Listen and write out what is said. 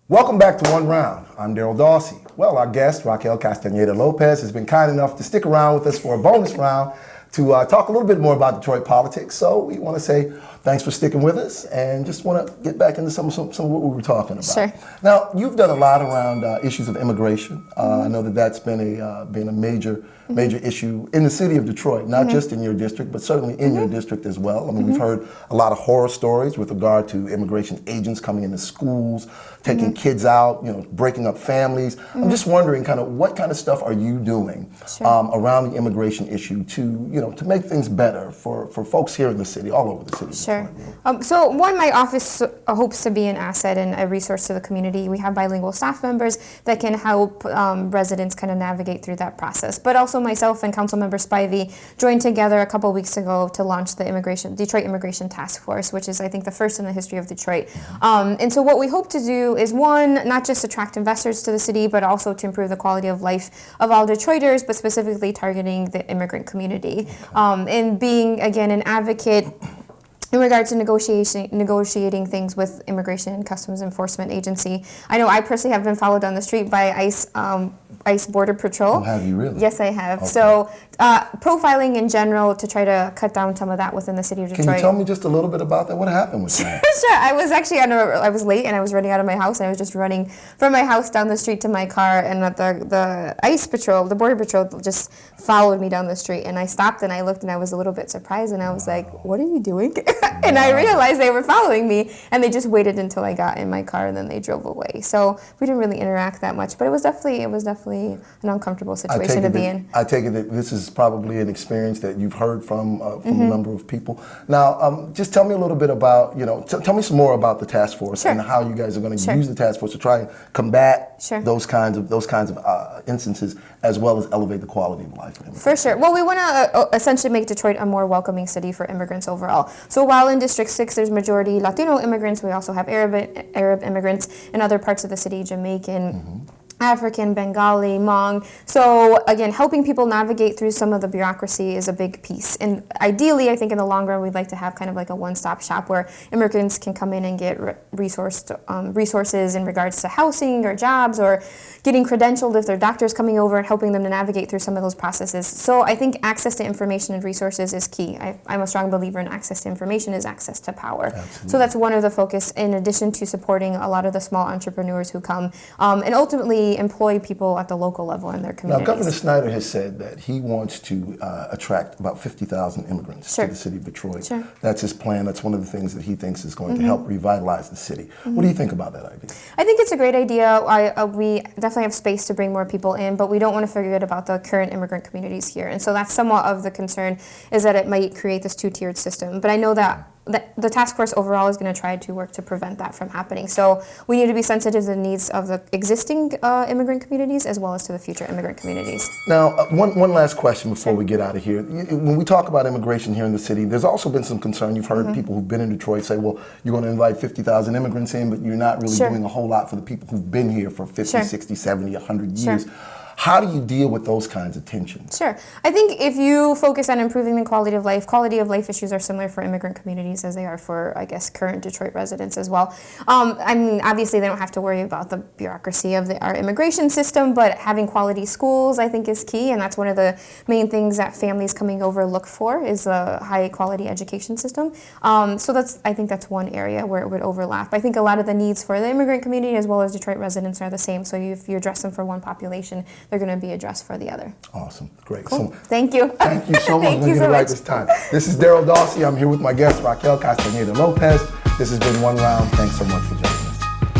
Welcome back to One Round. I'm Daryl Dawsey. Well, our guest, Raquel Castaneda-Lopez, has been kind enough to stick around with us for a bonus round to talk a little bit more about Detroit politics. So we want to say thanks for sticking with us and just want to get back into some of what we were talking about. Sure. Now, you've done a lot around issues of immigration. I know that's been a major issue in the city of Detroit, not just in your district, but certainly in your district as well. I mean, we've heard a lot of horror stories with regard to immigration agents coming into schools, taking kids out, breaking up families. I'm just wondering what kind of stuff are you doing around the immigration issue to make things better for folks here in the city, all over the city. Sure. So my office hopes to be an asset and a resource to the community. We have bilingual staff members that can help residents kind of navigate through that process. But also myself and Councilmember Spivey joined together a couple weeks ago to launch the Detroit Immigration Task Force, which is, I think, the first in the history of Detroit. And so what we hope to do is, one, not just attract investors to the city, but also to improve the quality of life of all Detroiters, but specifically targeting the immigrant community. And being, again, an advocate in regards to negotiating things with Immigration and Customs Enforcement Agency. I know I personally have been followed down the street by ICE Border Patrol. Oh, have you really? Yes, I have. Okay. So profiling in general to try to cut down some of that within the city of Detroit. Can you tell me just a little bit about that? What happened with that? Sure. I was actually I was late and I was running out of my house, and I was just running from my house down the street to my car, and the ICE Patrol, the Border Patrol, just followed me down the street, and I stopped and I looked and I was a little bit surprised, and I was like, "What are you doing?" And I realized they were following me, and they just waited until I got in my car, and then they drove away. So we didn't really interact that much, but it was definitely an uncomfortable situation to be in. I take it that this is probably an experience that you've heard from a number of people. Now, just tell me a little bit about, tell me some more about the task force and how you guys are going to use the task force to try and combat those kinds of instances, as well as elevate the quality of life. For sure. Well, we want to essentially make Detroit a more welcoming city for immigrants overall. So while in District 6 there's majority Latino immigrants, we also have Arab immigrants in other parts of the city, Jamaican, African, Bengali, Hmong. So again, helping people navigate through some of the bureaucracy is a big piece. And ideally, I think in the long run, we'd like to have kind of like a one-stop shop where immigrants can come in and get resources in regards to housing or jobs, or getting credentialed if their doctor's coming over, and helping them to navigate through some of those processes. So I think access to information and resources is key. I'm a strong believer in access to information is access to power. Absolutely. So that's one of the focus, in addition to supporting a lot of the small entrepreneurs who come and ultimately employ people at the local level in their communities. Now, Governor Snyder has said that he wants to attract about 50,000 immigrants to the city of Detroit. Sure. That's his plan. That's one of the things that he thinks is going to help revitalize the city. What do you think about that idea? I think it's a great idea. We definitely have space to bring more people in, but we don't want to forget about the current immigrant communities here. And so that's somewhat of the concern, is that it might create this two-tiered system. But I know that the task force overall is going to try to work to prevent that from happening. So we need to be sensitive to the needs of the existing immigrant communities as well as to the future immigrant communities. Now, one last question before we get out of here. When we talk about immigration here in the city, there's also been some concern. You've heard people who've been in Detroit say, well, you're going to invite 50,000 immigrants in, but you're not really doing a whole lot for the people who've been here for 50, 60, 70, 100 years. How do you deal with those kinds of tensions? Sure. I think if you focus on improving the quality of life issues are similar for immigrant communities as they are for, I guess, current Detroit residents as well. I mean, obviously they don't have to worry about the bureaucracy of our immigration system, but having quality schools, I think, is key, and that's one of the main things that families coming over look for, is a high quality education system. So I think that's one area where it would overlap. I think a lot of the needs for the immigrant community as well as Detroit residents are the same, so if you address them for one population, they're going to be addressed for the other. Awesome. Great. Cool. So, thank you. Thank you so much. Thank We're you going to so get it right much. this time. This is Daryl Dawsey. I'm here with my guest, Raquel Castaneda-Lopez. This has been One Round. Thanks so much for joining.